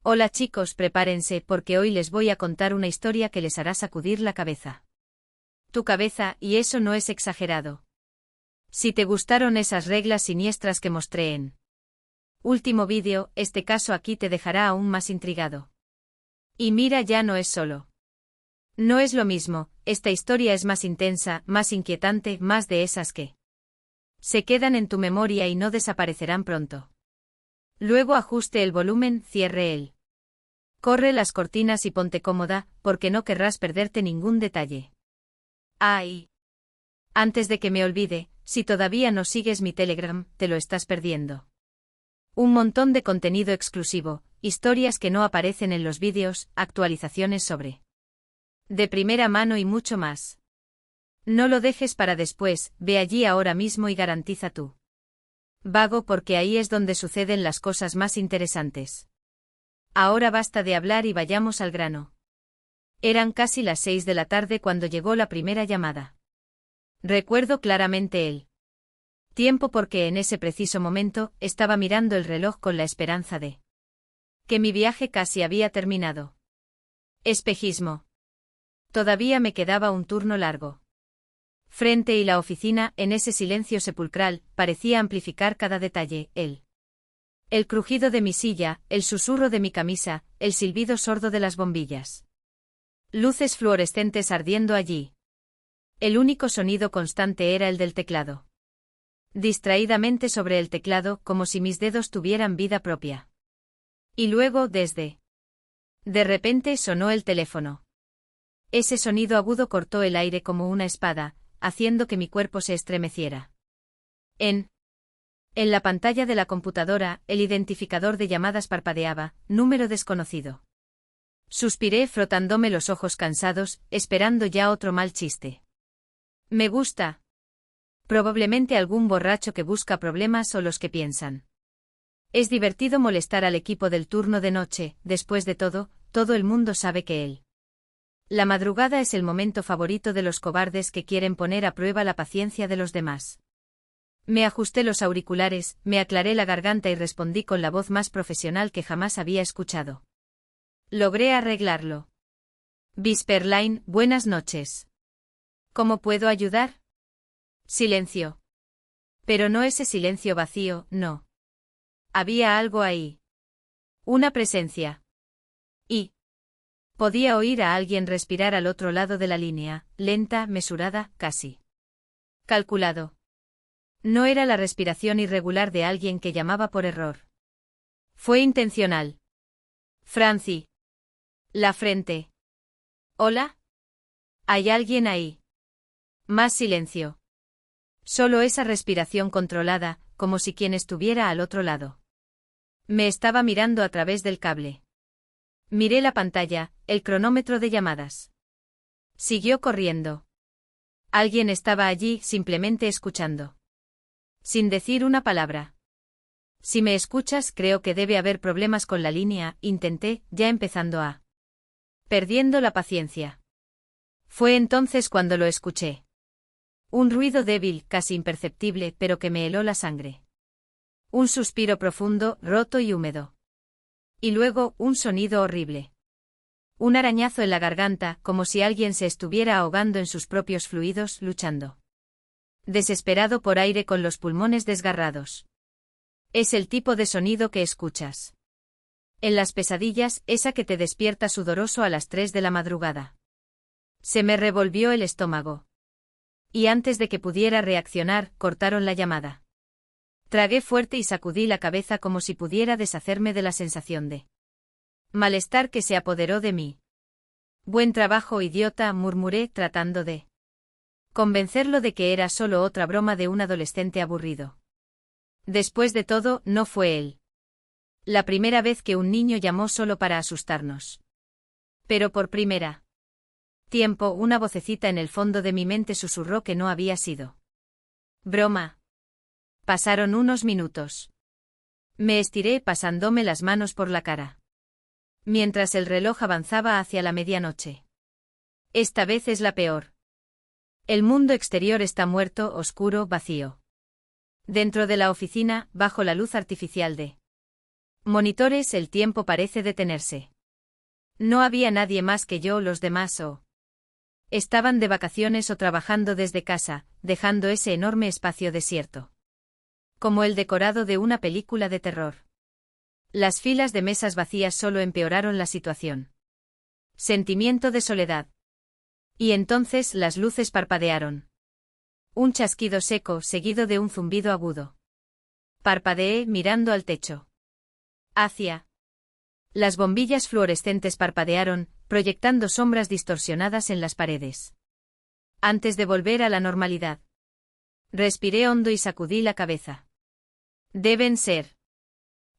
Hola chicos, prepárense porque hoy les voy a contar una historia que les hará sacudir la cabeza. Tu cabeza, y eso no es exagerado. Si te gustaron esas reglas siniestras que mostré en último vídeo, este caso aquí te dejará aún más intrigado. Y mira, ya no es solo. No es lo mismo, esta historia es más intensa, más inquietante, más de esas que se quedan en tu memoria y no desaparecerán pronto. Luego ajuste el volumen, cierre él. Corre las cortinas y ponte cómoda, porque no querrás perderte ningún detalle. ¡Ay! Antes de que me olvide, si todavía no sigues mi Telegram, te lo estás perdiendo. Un montón de contenido exclusivo, historias que no aparecen en los vídeos, actualizaciones sobre de primera mano y mucho más. No lo dejes para después, ve allí ahora mismo y garantiza tú. Vago, porque ahí es donde suceden las cosas más interesantes. Ahora basta de hablar y vayamos al grano. Eran casi las 6 de la tarde cuando llegó la primera llamada. Recuerdo claramente el tiempo porque en ese preciso momento estaba mirando el reloj con la esperanza de que mi viaje casi había terminado. Espejismo. Todavía me quedaba un turno largo. Frente y la oficina, en ese silencio sepulcral, parecía amplificar cada detalle, el crujido de mi silla, el susurro de mi camisa, el silbido sordo de las bombillas. Luces fluorescentes ardiendo allí. El único sonido constante era el del teclado. Distraídamente sobre el teclado, como si mis dedos tuvieran vida propia. Y luego, de repente sonó el teléfono. Ese sonido agudo cortó el aire como una espada, haciendo que mi cuerpo se estremeciera. En la pantalla de la computadora, el identificador de llamadas parpadeaba, número desconocido. Suspiré frotándome los ojos cansados, esperando ya otro mal chiste. Me gusta. Probablemente algún borracho que busca problemas o los que piensan. Es divertido molestar al equipo del turno de noche, después de todo el mundo sabe que la madrugada es el momento favorito de los cobardes que quieren poner a prueba la paciencia de los demás. Me ajusté los auriculares, me aclaré la garganta y respondí con la voz más profesional que jamás había escuchado. Logré arreglarlo. Bisperline, buenas noches. ¿Cómo puedo ayudar? Silencio. Pero no ese silencio vacío, no. Había algo ahí. Una presencia. Y podía oír a alguien respirar al otro lado de la línea, lenta, mesurada, casi calculado. No era la respiración irregular de alguien que llamaba por error. Fue intencional. Franci. La frente. ¿Hola? ¿Hay alguien ahí? Más silencio. Solo esa respiración controlada, como si quien estuviera al otro lado me estaba mirando a través del cable. Miré la pantalla, el cronómetro de llamadas. Siguió corriendo. Alguien estaba allí, simplemente escuchando. Sin decir una palabra. Si me escuchas, creo que debe haber problemas con la línea, intenté, ya empezando perdiendo la paciencia. Fue entonces cuando lo escuché. Un ruido débil, casi imperceptible, pero que me heló la sangre. Un suspiro profundo, roto y húmedo. Y luego, un sonido horrible. Un arañazo en la garganta, como si alguien se estuviera ahogando en sus propios fluidos, luchando desesperado por aire con los pulmones desgarrados. Es el tipo de sonido que escuchas en las pesadillas, esa que te despierta sudoroso a las 3 de la madrugada. Se me revolvió el estómago. Y antes de que pudiera reaccionar, cortaron la llamada. Tragué fuerte y sacudí la cabeza como si pudiera deshacerme de la sensación de malestar que se apoderó de mí. Buen trabajo, idiota, murmuré tratando de convencerlo de que era solo otra broma de un adolescente aburrido. Después de todo, no fue él la primera vez que un niño llamó solo para asustarnos. Pero por primera tiempo, una vocecita en el fondo de mi mente susurró que no había sido broma. Pasaron unos minutos. Me estiré pasándome las manos por la cara. Mientras el reloj avanzaba hacia la medianoche. Esta vez es la peor. El mundo exterior está muerto, oscuro, vacío. Dentro de la oficina, bajo la luz artificial de Monitores, el tiempo parece detenerse. No había nadie más que yo, los demás estaban de vacaciones o trabajando desde casa, dejando ese enorme espacio desierto. Como el decorado de una película de terror. Las filas de mesas vacías solo empeoraron la situación. Sentimiento de soledad. Y entonces las luces parpadearon. Un chasquido seco seguido de un zumbido agudo. Parpadeé mirando al techo. Las bombillas fluorescentes parpadearon, proyectando sombras distorsionadas en las paredes. Antes de volver a la normalidad. Respiré hondo y sacudí la cabeza. Deben ser.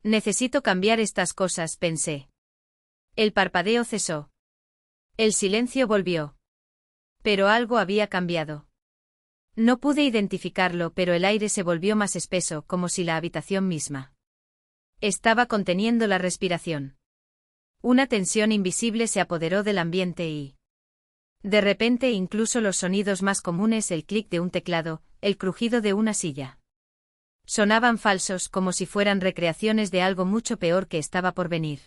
Necesito cambiar estas cosas, pensé. El parpadeo cesó. El silencio volvió. Pero algo había cambiado. No pude identificarlo, pero el aire se volvió más espeso, como si la habitación misma estaba conteniendo la respiración. Una tensión invisible se apoderó del ambiente y... de repente incluso los sonidos más comunes, el clic de un teclado, el crujido de una silla. Sonaban falsos, como si fueran recreaciones de algo mucho peor que estaba por venir.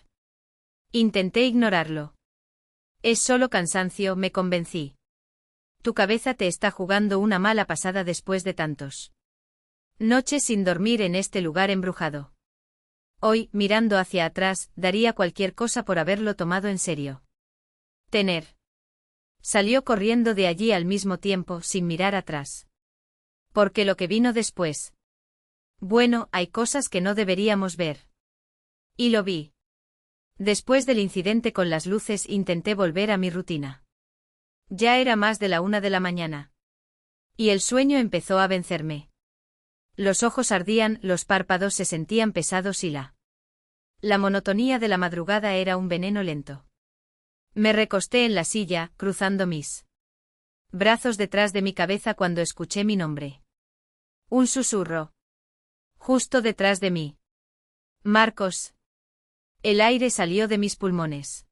Intenté ignorarlo. Es solo cansancio, me convencí. Tu cabeza te está jugando una mala pasada después de tantos noches sin dormir en este lugar embrujado. Hoy, mirando hacia atrás, daría cualquier cosa por haberlo tomado en serio. Salió corriendo de allí al mismo tiempo, sin mirar atrás. Porque lo que vino después. Bueno, hay cosas que no deberíamos ver. Y lo vi. Después del incidente con las luces intenté volver a mi rutina. Ya era más de la 1 de la mañana. Y el sueño empezó a vencerme. Los ojos ardían, los párpados se sentían pesados y la monotonía de la madrugada era un veneno lento. Me recosté en la silla, cruzando mis brazos detrás de mi cabeza cuando escuché mi nombre. Un susurro. Justo detrás de mí. Marcos. El aire salió de mis pulmones.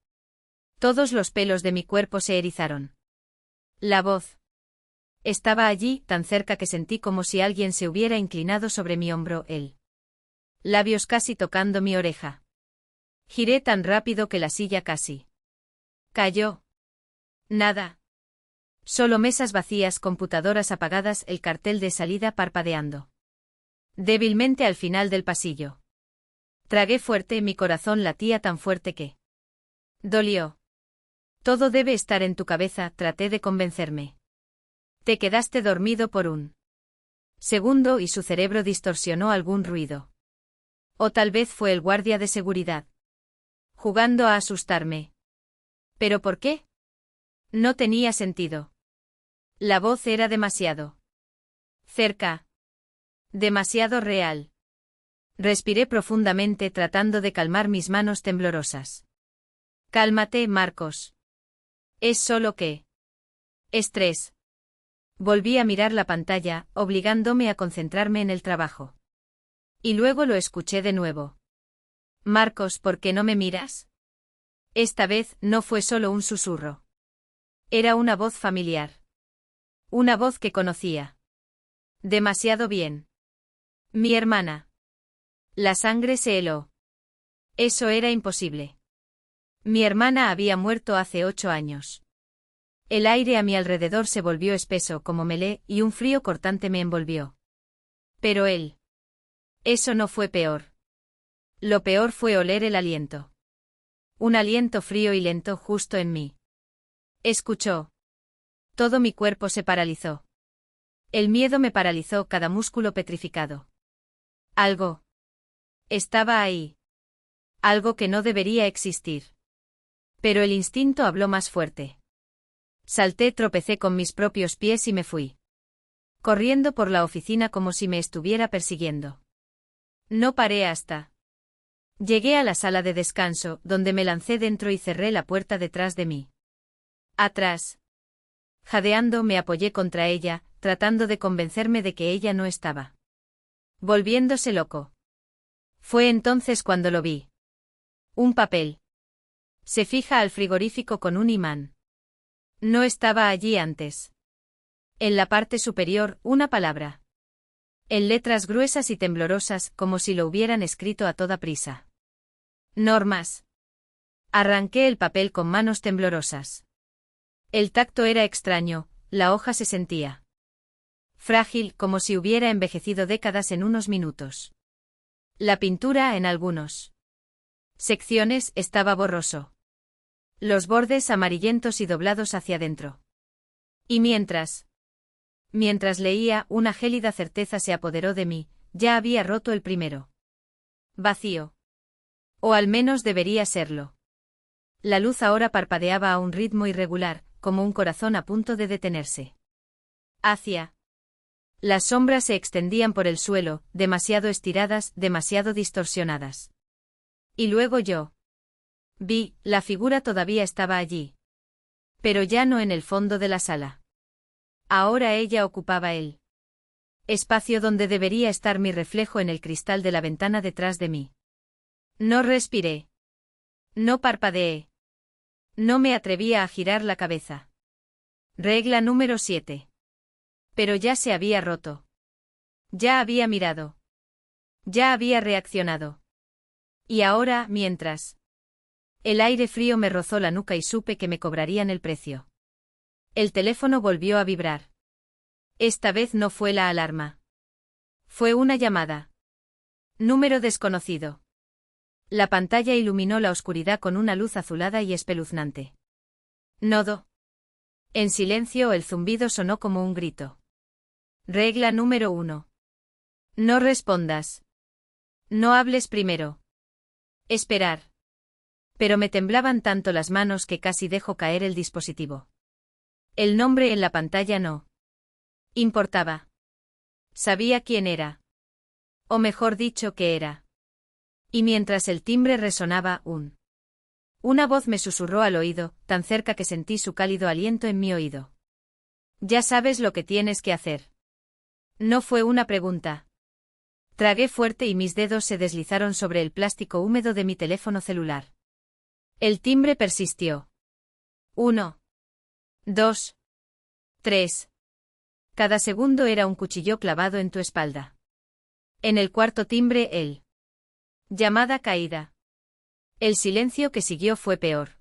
Todos los pelos de mi cuerpo se erizaron. La voz. Estaba allí, tan cerca que sentí como si alguien se hubiera inclinado sobre mi hombro, él. Labios casi tocando mi oreja. Giré tan rápido que la silla casi cayó. Nada. Solo mesas vacías, computadoras apagadas, el cartel de salida parpadeando. Débilmente al final del pasillo. Tragué fuerte, mi corazón latía tan fuerte que dolió. Todo debe estar en tu cabeza, traté de convencerme. Te quedaste dormido por un segundo y su cerebro distorsionó algún ruido. O tal vez fue el guardia de seguridad. Jugando a asustarme. ¿Pero por qué? No tenía sentido. La voz era demasiado cerca. Demasiado real. Respiré profundamente tratando de calmar mis manos temblorosas. Cálmate, Marcos. Es solo que... estrés. Volví a mirar la pantalla, obligándome a concentrarme en el trabajo. Y luego lo escuché de nuevo. Marcos, ¿por qué no me miras? Esta vez no fue solo un susurro. Era una voz familiar. Una voz que conocía. Demasiado bien. Mi hermana. La sangre se heló. Eso era imposible. Mi hermana había muerto hace 8 años. El aire a mi alrededor se volvió espeso como melé y un frío cortante me envolvió. Pero él. Eso no fue peor. Lo peor fue oler el aliento. Un aliento frío y lento justo en mí. Escuchó. Todo mi cuerpo se paralizó. El miedo me paralizó, cada músculo petrificado. Algo. Estaba ahí. Algo que no debería existir. Pero el instinto habló más fuerte. Salté, tropecé con mis propios pies y me fui. Corriendo por la oficina como si me estuviera persiguiendo. No paré hasta. Llegué a la sala de descanso, donde me lancé dentro y cerré la puerta detrás de mí. Atrás. Jadeando me apoyé contra ella, tratando de convencerme de que ella no estaba volviéndose loco. Fue entonces cuando lo vi. Un papel. Se fija al frigorífico con un imán. No estaba allí antes. En la parte superior, una palabra. En letras gruesas y temblorosas, como si lo hubieran escrito a toda prisa. Normas. Arranqué el papel con manos temblorosas. El tacto era extraño, la hoja se sentía frágil, como si hubiera envejecido décadas en unos minutos. La pintura, en algunos secciones, estaba borroso. Los bordes amarillentos y doblados hacia adentro. Y mientras leía, una gélida certeza se apoderó de mí, ya había roto el primero. Vacío. O al menos debería serlo. La luz ahora parpadeaba a un ritmo irregular, como un corazón a punto de detenerse. Las sombras se extendían por el suelo, demasiado estiradas, demasiado distorsionadas. Y luego yo vi, la figura todavía estaba allí. Pero ya no en el fondo de la sala. Ahora ella ocupaba el espacio donde debería estar mi reflejo en el cristal de la ventana detrás de mí. No respiré. No parpadeé. No me atrevía a girar la cabeza. Regla número 7. Pero ya se había roto. Ya había mirado. Ya había reaccionado. Y ahora, mientras el aire frío me rozó la nuca y supe que me cobrarían el precio. El teléfono volvió a vibrar. Esta vez no fue la alarma. Fue una llamada. Número desconocido. La pantalla iluminó la oscuridad con una luz azulada y espeluznante. Nodo. En silencio, el zumbido sonó como un grito. Regla número 1. No respondas. No hables primero. Esperar. Pero me temblaban tanto las manos que casi dejó caer el dispositivo. El nombre en la pantalla no importaba. Sabía quién era. O mejor dicho, qué era. Y mientras el timbre resonaba, una voz me susurró al oído, tan cerca que sentí su cálido aliento en mi oído. Ya sabes lo que tienes que hacer. No fue una pregunta. Tragué fuerte y mis dedos se deslizaron sobre el plástico húmedo de mi teléfono celular. El timbre persistió. 1, 2, 3. Cada segundo era un cuchillo clavado en tu espalda. En el cuarto timbre, llamada caída. El silencio que siguió fue peor.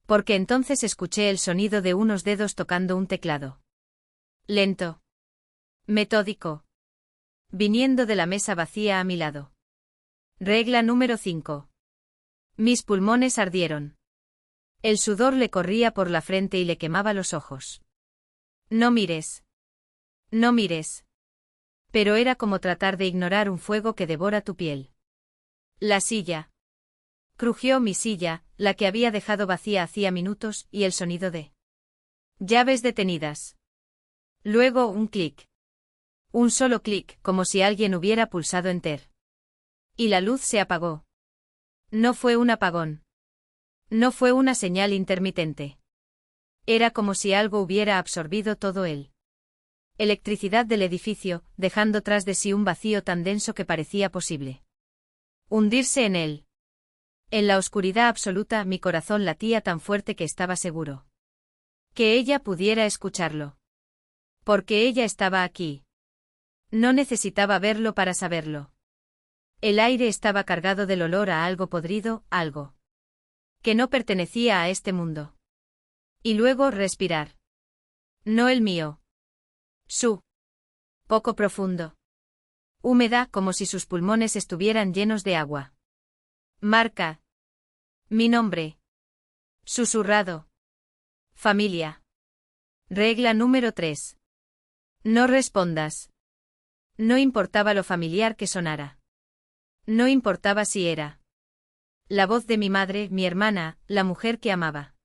Porque entonces escuché el sonido de unos dedos tocando un teclado. Lento. Metódico. Viniendo de la mesa vacía a mi lado. Regla número 5. Mis pulmones ardieron. El sudor le corría por la frente y le quemaba los ojos. No mires. No mires. Pero era como tratar de ignorar un fuego que devora tu piel. La silla. Crujió mi silla, la que había dejado vacía hacía minutos, y el sonido de llaves detenidas. Luego un clic. Un solo clic, como si alguien hubiera pulsado enter. Y la luz se apagó. No fue un apagón. No fue una señal intermitente. Era como si algo hubiera absorbido todo el electricidad del edificio, dejando tras de sí un vacío tan denso que parecía posible hundirse en él. En la oscuridad absoluta mi corazón latía tan fuerte que estaba seguro que ella pudiera escucharlo. Porque ella estaba aquí. No necesitaba verlo para saberlo. El aire estaba cargado del olor a algo podrido, algo que no pertenecía a este mundo. Y luego respirar. No el mío. Su. Poco profundo. Húmeda, como si sus pulmones estuvieran llenos de agua. Marca. Mi nombre. Susurrado. Familia. Regla número 3. No respondas. No importaba lo familiar que sonara. No importaba si era la voz de mi madre, mi hermana, la mujer que amaba.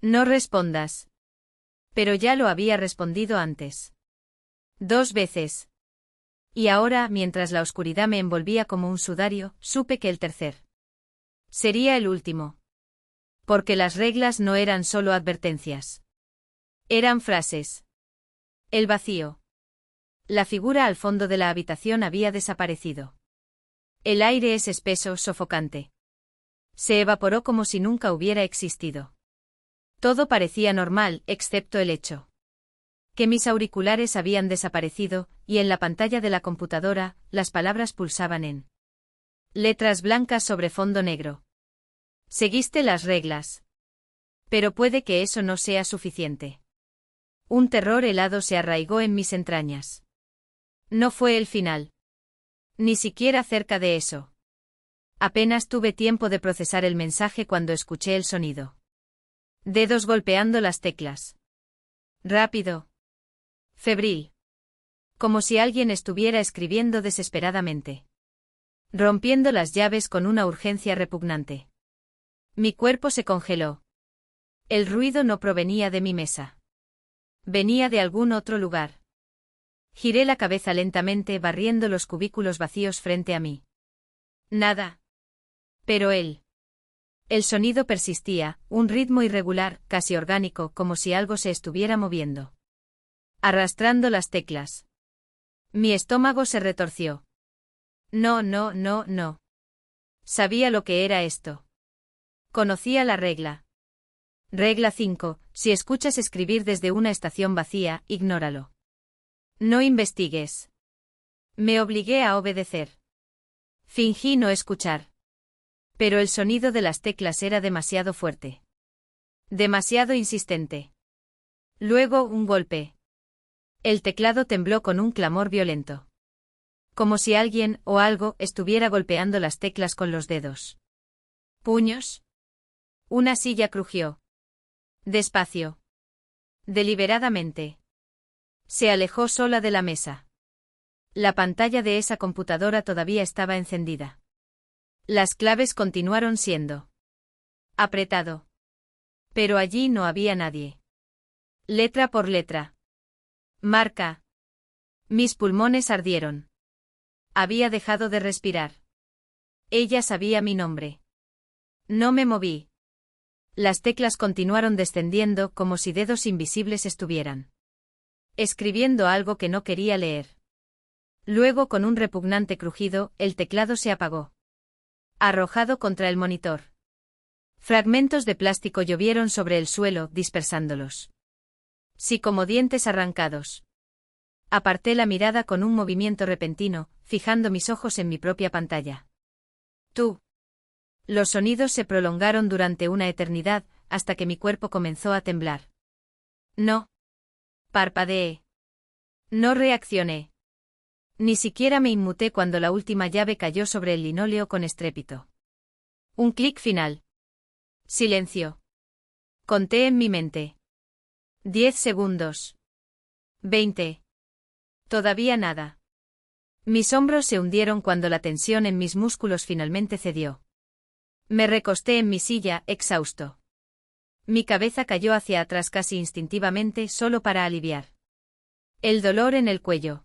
No respondas. Pero ya lo había respondido antes. 2 veces. Y ahora, mientras la oscuridad me envolvía como un sudario, supe que el tercer sería el último. Porque las reglas no eran solo advertencias. Eran frases. El vacío. La figura al fondo de la habitación había desaparecido. El aire es espeso, sofocante. Se evaporó como si nunca hubiera existido. Todo parecía normal, excepto el hecho que mis auriculares habían desaparecido, y en la pantalla de la computadora, las palabras pulsaban en Letras blancas sobre fondo negro. Seguiste las reglas. Pero puede que eso no sea suficiente. Un terror helado se arraigó en mis entrañas. No fue el final. Ni siquiera cerca de eso. Apenas tuve tiempo de procesar el mensaje cuando escuché el sonido. Dedos golpeando las teclas. Rápido. Febril. Como si alguien estuviera escribiendo desesperadamente. Rompiendo las llaves con una urgencia repugnante. Mi cuerpo se congeló. El ruido no provenía de mi mesa. Venía de algún otro lugar. Giré la cabeza lentamente barriendo los cubículos vacíos frente a mí. Nada. Pero él. El sonido persistía, un ritmo irregular, casi orgánico, como si algo se estuviera moviendo. Arrastrando las teclas. Mi estómago se retorció. No, no, no, no. Sabía lo que era esto. Conocía la regla. Regla 5. Si escuchas escribir desde una estación vacía, ignóralo. No investigues. Me obligué a obedecer. Fingí no escuchar. Pero el sonido de las teclas era demasiado fuerte. Demasiado insistente. Luego un golpe. El teclado tembló con un clamor violento. Como si alguien, o algo, estuviera golpeando las teclas con los dedos. ¿Puños? Una silla crujió. Despacio. Deliberadamente. Se alejó sola de la mesa. La pantalla de esa computadora todavía estaba encendida. Las claves continuaron siendo. Apretado. Pero allí no había nadie. Letra por letra. Marca. Mis pulmones ardieron. Había dejado de respirar. Ella sabía mi nombre. No me moví. Las teclas continuaron descendiendo como si dedos invisibles estuvieran escribiendo algo que no quería leer. Luego, con un repugnante crujido, el teclado se apagó. Arrojado contra el monitor. Fragmentos de plástico llovieron sobre el suelo, dispersándolos. Sí, como dientes arrancados. Aparté la mirada con un movimiento repentino, fijando mis ojos en mi propia pantalla. Tú. Los sonidos se prolongaron durante una eternidad, hasta que mi cuerpo comenzó a temblar. No. Parpadeé. No reaccioné. Ni siquiera me inmuté cuando la última llave cayó sobre el linóleo con estrépito. Un clic final. Silencio. Conté en mi mente. 10 segundos. 20. Todavía nada. Mis hombros se hundieron cuando la tensión en mis músculos finalmente cedió. Me recosté en mi silla, exhausto. Mi cabeza cayó hacia atrás casi instintivamente, solo para aliviar el dolor en el cuello.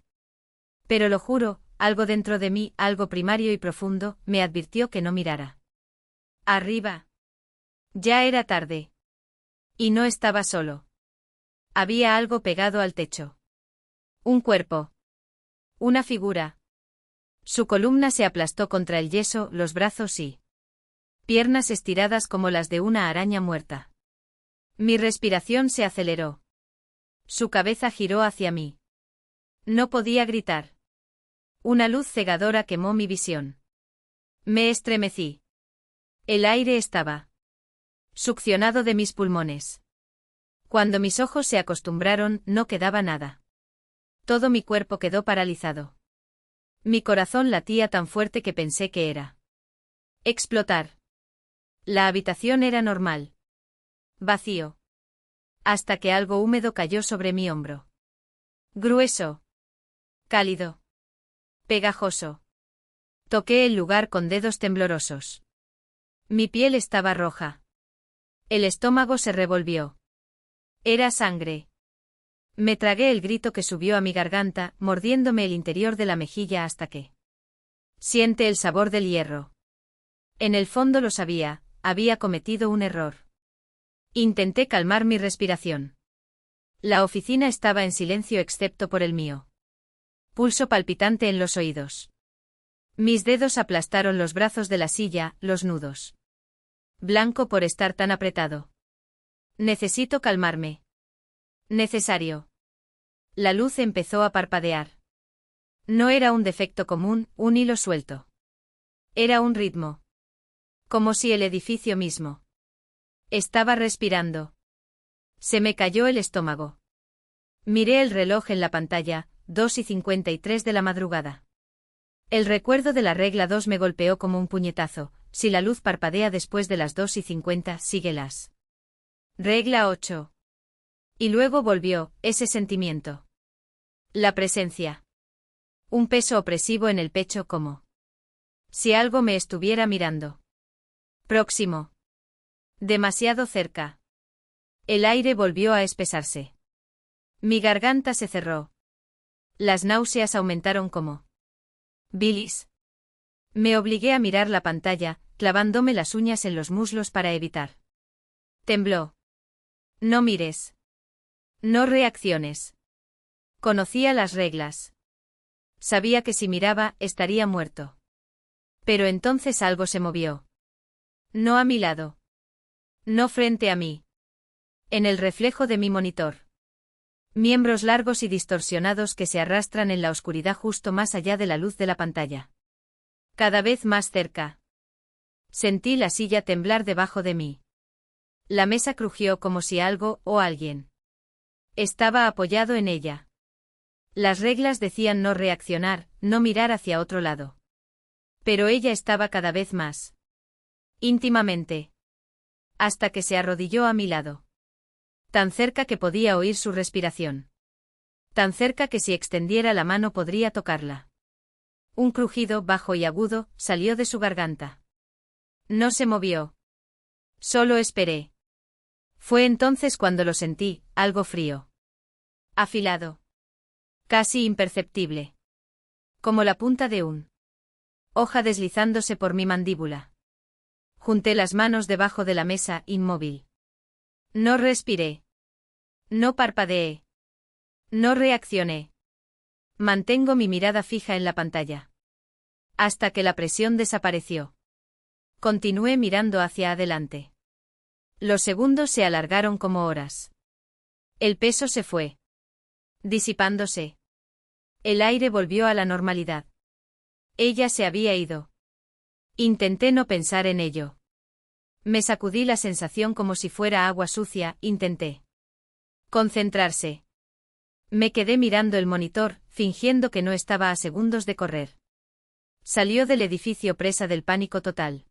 Pero lo juro, algo dentro de mí, algo primario y profundo, me advirtió que no mirara arriba. Ya era tarde. Y no estaba solo. Había algo pegado al techo. Un cuerpo. Una figura. Su columna se aplastó contra el yeso, los brazos y piernas estiradas como las de una araña muerta. Mi respiración se aceleró. Su cabeza giró hacia mí. No podía gritar. Una luz cegadora quemó mi visión. Me estremecí. El aire estaba succionado de mis pulmones. Cuando mis ojos se acostumbraron, no quedaba nada. Todo mi cuerpo quedó paralizado. Mi corazón latía tan fuerte que pensé que era explotar. La habitación era normal. Vacío. Hasta que algo húmedo cayó sobre mi hombro. Grueso. Cálido. Pegajoso. Toqué el lugar con dedos temblorosos. Mi piel estaba roja. El estómago se revolvió. Era sangre. Me tragué el grito que subió a mi garganta, mordiéndome el interior de la mejilla hasta que siente el sabor del hierro. En el fondo lo sabía, había cometido un error. Intenté calmar mi respiración. La oficina estaba en silencio excepto por el mío. Pulso palpitante en los oídos. Mis dedos aplastaron los brazos de la silla, los nudos. Blanco por estar tan apretado. Necesito calmarme. Necesario. La luz empezó a parpadear. No era un defecto común, un hilo suelto. Era un ritmo. Como si el edificio mismo estaba respirando. Se me cayó el estómago. Miré el reloj en la pantalla, 2:53 de la madrugada. El recuerdo de la regla 2 me golpeó como un puñetazo. Si la luz parpadea después de las 2:50, síguelas. Regla 8. Y luego volvió, ese sentimiento. La presencia. Un peso opresivo en el pecho como si algo me estuviera mirando. Próximo. Demasiado cerca. El aire volvió a espesarse. Mi garganta se cerró. Las náuseas aumentaron como bilis. Me obligué a mirar la pantalla, clavándome las uñas en los muslos para evitar. Tembló. No mires. No reacciones. Conocía las reglas. Sabía que si miraba, estaría muerto. Pero entonces algo se movió. No a mi lado. No frente a mí. En el reflejo de mi monitor. Miembros largos y distorsionados que se arrastran en la oscuridad justo más allá de la luz de la pantalla. Cada vez más cerca. Sentí la silla temblar debajo de mí. La mesa crujió como si algo o alguien estaba apoyado en ella. Las reglas decían no reaccionar, no mirar hacia otro lado. Pero ella estaba cada vez más íntimamente. Hasta que se arrodilló a mi lado. Tan cerca que podía oír su respiración. Tan cerca que si extendiera la mano podría tocarla. Un crujido bajo y agudo salió de su garganta. No se movió. Solo esperé. Fue entonces cuando lo sentí, algo frío. Afilado. Casi imperceptible. Como la punta de un hoja deslizándose por mi mandíbula. Junté las manos debajo de la mesa, inmóvil. No respiré. No parpadeé. No reaccioné. Mantengo mi mirada fija en la pantalla. Hasta que la presión desapareció. Continué mirando hacia adelante. Los segundos se alargaron como horas. El peso se fue. Disipándose. El aire volvió a la normalidad. Ella se había ido. Intenté no pensar en ello. Me sacudí la sensación como si fuera agua sucia, intenté concentrarse. Me quedé mirando el monitor, fingiendo que no estaba a segundos de correr. Salió del edificio presa del pánico total.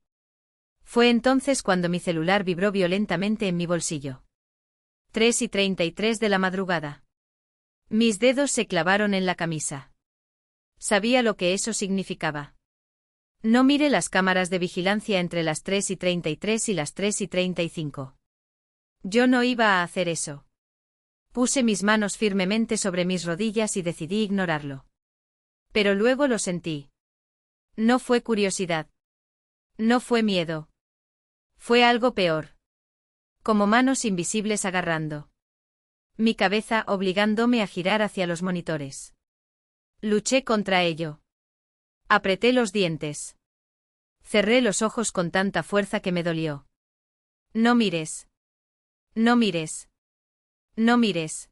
Fue entonces cuando mi celular vibró violentamente en mi bolsillo. 3:33 de la madrugada. Mis dedos se clavaron en la camisa. Sabía lo que eso significaba. No mire las cámaras de vigilancia entre las 3:33 y las 3:35. Yo no iba a hacer eso. Puse mis manos firmemente sobre mis rodillas y decidí ignorarlo. Pero luego lo sentí. No fue curiosidad. No fue miedo. Fue algo peor. Como manos invisibles agarrando mi cabeza, obligándome a girar hacia los monitores. Luché contra ello. Apreté los dientes. Cerré los ojos con tanta fuerza que me dolió. No mires. No mires. No mires.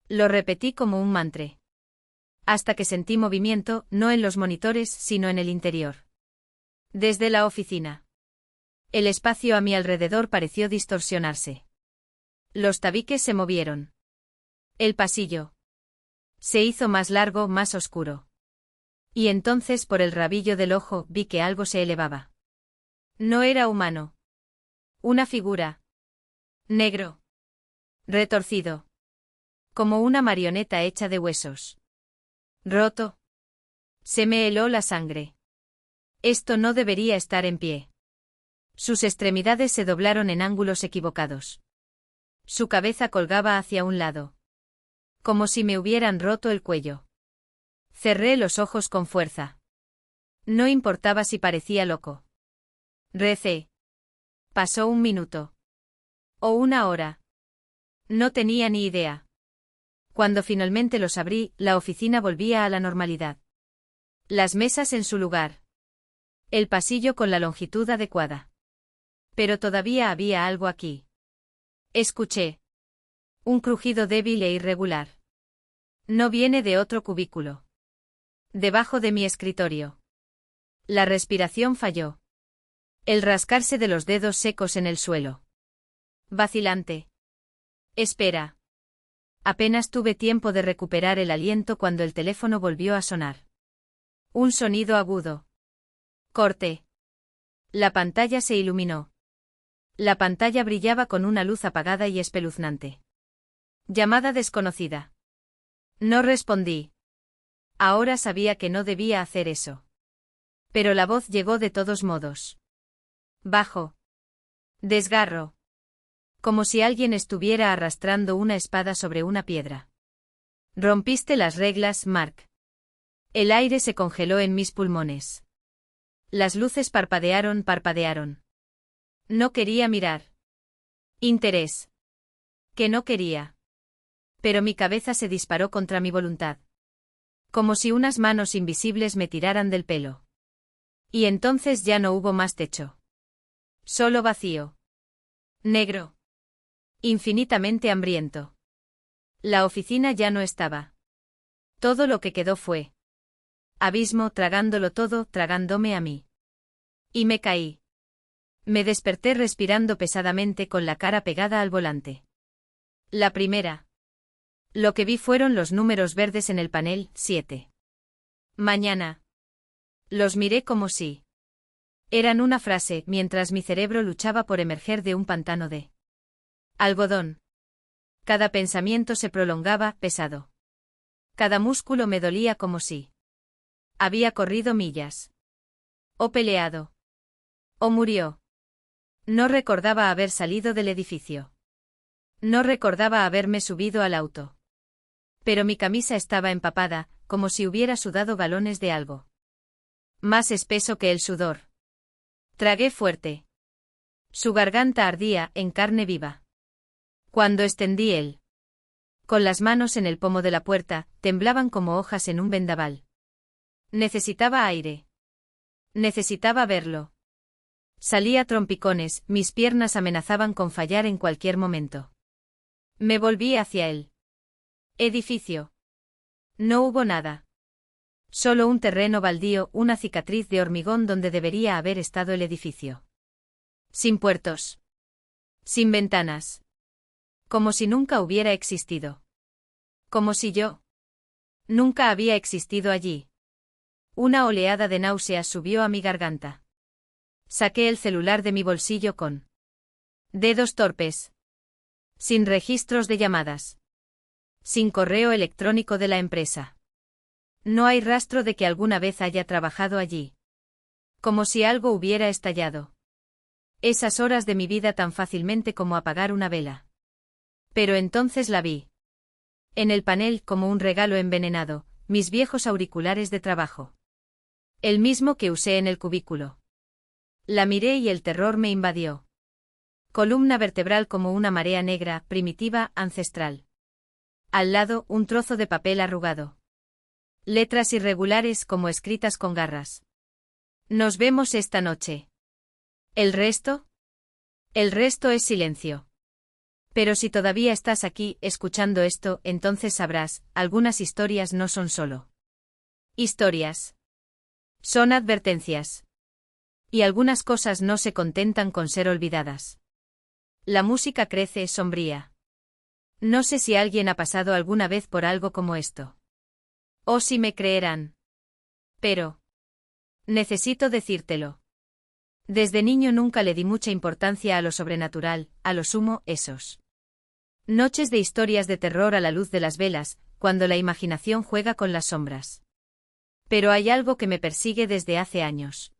Lo repetí como un mantra. Hasta que sentí movimiento, no en los monitores, sino en el interior. Desde la oficina. El espacio a mi alrededor pareció distorsionarse. Los tabiques se movieron. El pasillo se hizo más largo, más oscuro. Y entonces por el rabillo del ojo vi que algo se elevaba. No era humano. Una figura. Negro. Retorcido. Como una marioneta hecha de huesos. Roto. Se me heló la sangre. Esto no debería estar en pie. Sus extremidades se doblaron en ángulos equivocados. Su cabeza colgaba hacia un lado. Como si me hubieran roto el cuello. Cerré los ojos con fuerza. No importaba si parecía loco. Recé. Pasó un minuto. O una hora. No tenía ni idea. Cuando finalmente los abrí, la oficina volvía a la normalidad. Las mesas en su lugar. El pasillo con la longitud adecuada. Pero todavía había algo aquí. Escuché. Un crujido débil e irregular. No viene de otro cubículo. Debajo de mi escritorio. La respiración falló. El rascarse de los dedos secos en el suelo. Vacilante. Espera. Apenas tuve tiempo de recuperar el aliento cuando el teléfono volvió a sonar. Un sonido agudo. Corté. La pantalla se iluminó. La pantalla brillaba con una luz apagada y espeluznante. Llamada desconocida. No respondí. Ahora sabía que no debía hacer eso. Pero la voz llegó de todos modos. Bajo. Desgarro. Como si alguien estuviera arrastrando una espada sobre una piedra. Rompiste las reglas, Mark. El aire se congeló en mis pulmones. Las luces parpadearon. No quería mirar. Interés. Que no quería. Pero mi cabeza se disparó contra mi voluntad. Como si unas manos invisibles me tiraran del pelo. Y entonces ya no hubo más techo. Solo vacío. Negro. Infinitamente hambriento. La oficina ya no estaba. Todo lo que quedó fue abismo, tragándolo todo, tragándome a mí. Y me caí. Me desperté respirando pesadamente con la cara pegada al volante. La primera. Lo que vi fueron los números verdes en el panel, 7. Mañana. Los miré como si eran una frase, mientras mi cerebro luchaba por emerger de un pantano de algodón. Cada pensamiento se prolongaba, pesado. Cada músculo me dolía como si había corrido millas. O peleado. O murió. No recordaba haber salido del edificio. No recordaba haberme subido al auto. Pero mi camisa estaba empapada, como si hubiera sudado galones de algo. Más espeso que el sudor. Tragué fuerte. Su garganta ardía, en carne viva. Cuando extendí él. Con las manos en el pomo de la puerta, temblaban como hojas en un vendaval. Necesitaba aire. Necesitaba verlo. Salí a trompicones, mis piernas amenazaban con fallar en cualquier momento. Me volví hacia él. Edificio. No hubo nada. Solo un terreno baldío, una cicatriz de hormigón donde debería haber estado el edificio. Sin puertos. Sin ventanas. Como si nunca hubiera existido. Como si yo nunca había existido allí. Una oleada de náuseas subió a mi garganta. Saqué el celular de mi bolsillo con dedos torpes. Sin registros de llamadas. Sin correo electrónico de la empresa. No hay rastro de que alguna vez haya trabajado allí. Como si algo hubiera estallado. Esas horas de mi vida tan fácilmente como apagar una vela. Pero entonces la vi. En el panel, como un regalo envenenado, mis viejos auriculares de trabajo. El mismo que usé en el cubículo. La miré y el terror me invadió. Columna vertebral como una marea negra, primitiva, ancestral. Al lado, un trozo de papel arrugado. Letras irregulares como escritas con garras. Nos vemos esta noche. ¿El resto? El resto es silencio. Pero si todavía estás aquí, escuchando esto, entonces sabrás, algunas historias no son solo historias. Son advertencias. Y algunas cosas no se contentan con ser olvidadas. La música crece sombría. No sé si alguien ha pasado alguna vez por algo como esto. O si me creerán. Pero necesito decírtelo. Desde niño nunca le di mucha importancia a lo sobrenatural, a lo sumo, esos noches de historias de terror a la luz de las velas, cuando la imaginación juega con las sombras. Pero hay algo que me persigue desde hace años.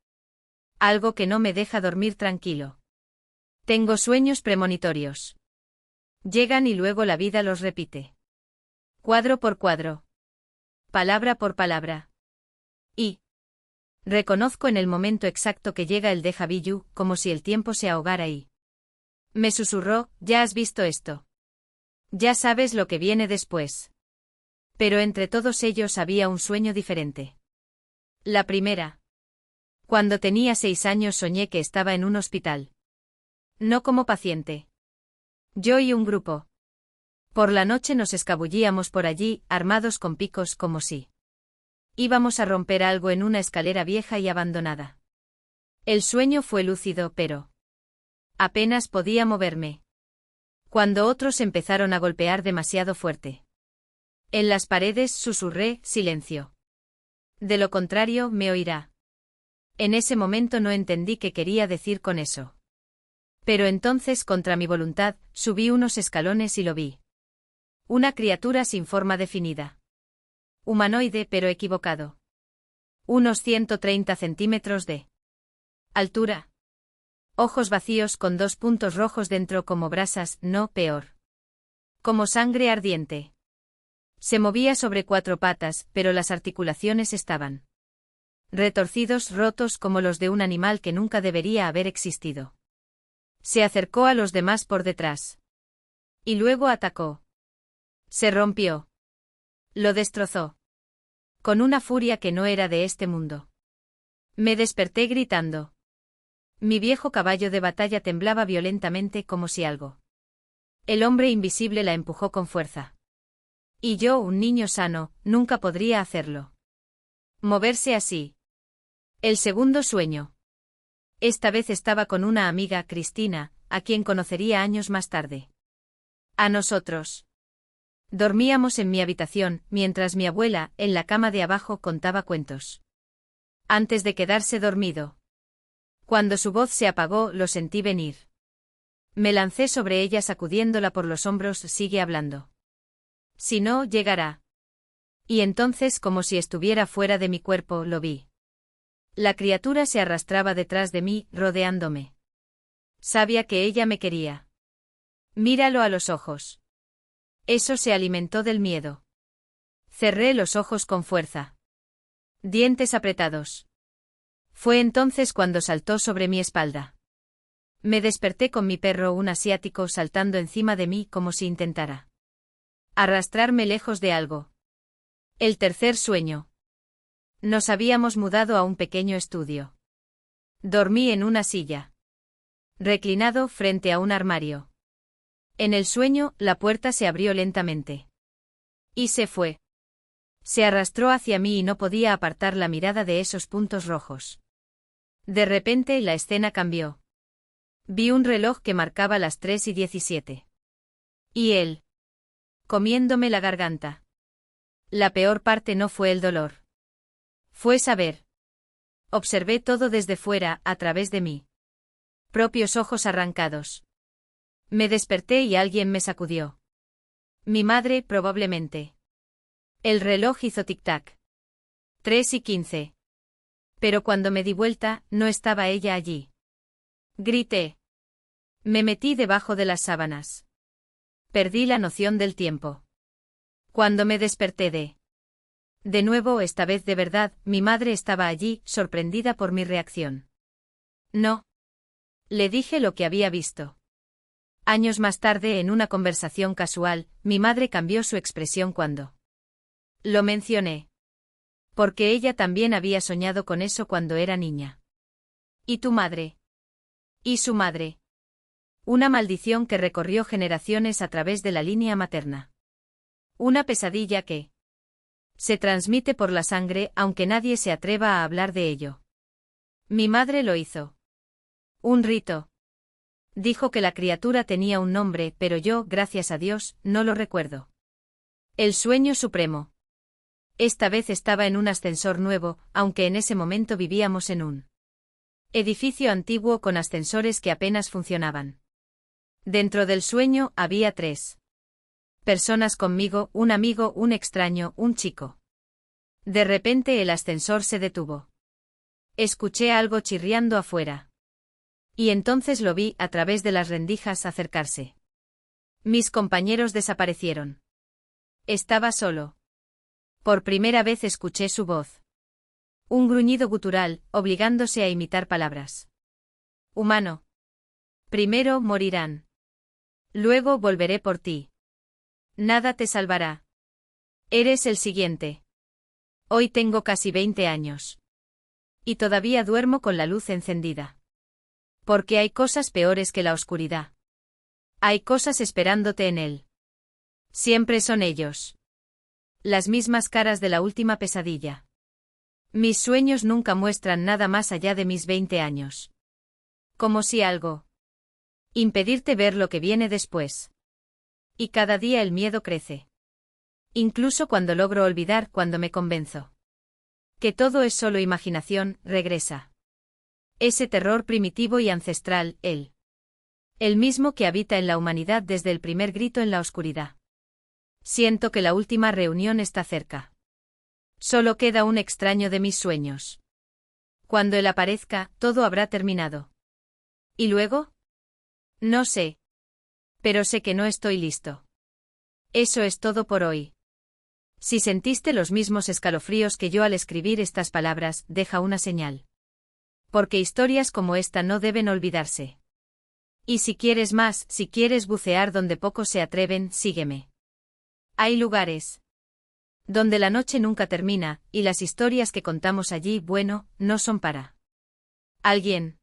Algo que no me deja dormir tranquilo. Tengo sueños premonitorios. Llegan y luego la vida los repite. Cuadro por cuadro. Palabra por palabra. Y reconozco en el momento exacto que llega el déjà vu, como si el tiempo se ahogara y me susurró, ya has visto esto. Ya sabes lo que viene después. Pero entre todos ellos había un sueño diferente. La primera. Cuando tenía 6 años soñé que estaba en un hospital. No como paciente. Yo y un grupo. Por la noche nos escabullíamos por allí, armados con picos como si Íbamos a romper algo en una escalera vieja y abandonada. El sueño fue lúcido, pero apenas podía moverme. Cuando otros empezaron a golpear demasiado fuerte. En las paredes susurré, silencio. De lo contrario, me oirá. En ese momento no entendí qué quería decir con eso. Pero entonces, contra mi voluntad, subí unos escalones y lo vi. Una criatura sin forma definida. Humanoide pero equivocado. Unos 130 centímetros de altura. Ojos vacíos con 2 puntos rojos dentro como brasas, no peor. Como sangre ardiente. Se movía sobre 4 patas, pero las articulaciones estaban retorcidos, rotos como los de un animal que nunca debería haber existido. Se acercó a los demás por detrás. Y luego atacó. Se rompió. Lo destrozó. Con una furia que no era de este mundo. Me desperté gritando. Mi viejo caballo de batalla temblaba violentamente como si algo. El hombre invisible la empujó con fuerza. Y yo, un niño sano, nunca podría hacerlo. Moverse así. El segundo sueño. Esta vez estaba con una amiga, Cristina, a quien conocería años más tarde. A nosotros. Dormíamos en mi habitación, mientras mi abuela, en la cama de abajo, contaba cuentos. Antes de quedarse dormido. Cuando su voz se apagó, lo sentí venir. Me lancé sobre ella sacudiéndola por los hombros, sigue hablando. Si no, llegará. Y entonces, como si estuviera fuera de mi cuerpo, lo vi. La criatura se arrastraba detrás de mí, rodeándome. Sabía que ella me quería. Míralo a los ojos. Eso se alimentó del miedo. Cerré los ojos con fuerza. Dientes apretados. Fue entonces cuando saltó sobre mi espalda. Me desperté con mi perro, un asiático, saltando encima de mí como si intentara arrastrarme lejos de algo. El tercer sueño. Nos habíamos mudado a un pequeño estudio. Dormí en una silla. Reclinado frente a un armario. En el sueño, la puerta se abrió lentamente. Y se fue. Se arrastró hacia mí y no podía apartar la mirada de esos puntos rojos. De repente, la escena cambió. Vi un reloj que marcaba las 3:17. Y él. Comiéndome la garganta. La peor parte no fue el dolor. Fue saber. Observé todo desde fuera, a través de mí. Propios ojos arrancados. Me desperté y alguien me sacudió. Mi madre, probablemente. El reloj hizo tic-tac. 3:15. Pero cuando me di vuelta, no estaba ella allí. Grité. Me metí debajo de las sábanas. Perdí la noción del tiempo. Cuando me desperté de nuevo, esta vez de verdad, mi madre estaba allí, sorprendida por mi reacción. No. Le dije lo que había visto. Años más tarde, en una conversación casual, mi madre cambió su expresión cuando lo mencioné. Porque ella también había soñado con eso cuando era niña. ¿Y tu madre? ¿Y su madre? Una maldición que recorrió generaciones a través de la línea materna. Una pesadilla que se transmite por la sangre, aunque nadie se atreva a hablar de ello. Mi madre lo hizo. Un rito. Dijo que la criatura tenía un nombre, pero yo, gracias a Dios, no lo recuerdo. El sueño supremo. Esta vez estaba en un ascensor nuevo, aunque en ese momento vivíamos en un edificio antiguo con ascensores que apenas funcionaban. Dentro del sueño había 3 personas conmigo, un amigo, un extraño, un chico. De repente el ascensor se detuvo. Escuché algo chirriando afuera. Y entonces lo vi a través de las rendijas acercarse. Mis compañeros desaparecieron. Estaba solo. Por primera vez escuché su voz. Un gruñido gutural, obligándose a imitar palabras. Humano. Primero morirán. Luego volveré por ti. Nada te salvará. Eres el siguiente. Hoy tengo casi 20 años. Y todavía duermo con la luz encendida. Porque hay cosas peores que la oscuridad. Hay cosas esperándote en él. Siempre son ellos. Las mismas caras de la última pesadilla. Mis sueños nunca muestran nada más allá de mis 20 años. Como si algo impedirte ver lo que viene después. Y cada día el miedo crece. Incluso cuando logro olvidar, cuando me convenzo que todo es solo imaginación, regresa ese terror primitivo y ancestral, el mismo que habita en la humanidad desde el primer grito en la oscuridad. Siento que la última reunión está cerca. Solo queda un extraño de mis sueños. Cuando él aparezca, todo habrá terminado. ¿Y luego? No sé. Pero sé que no estoy listo. Eso es todo por hoy. Si sentiste los mismos escalofríos que yo al escribir estas palabras, deja una señal. Porque historias como esta no deben olvidarse. Y si quieres más, si quieres bucear donde pocos se atreven, sígueme. Hay lugares donde la noche nunca termina, y las historias que contamos allí, bueno, no son para alguien.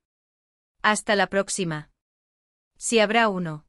Hasta la próxima. Si habrá uno.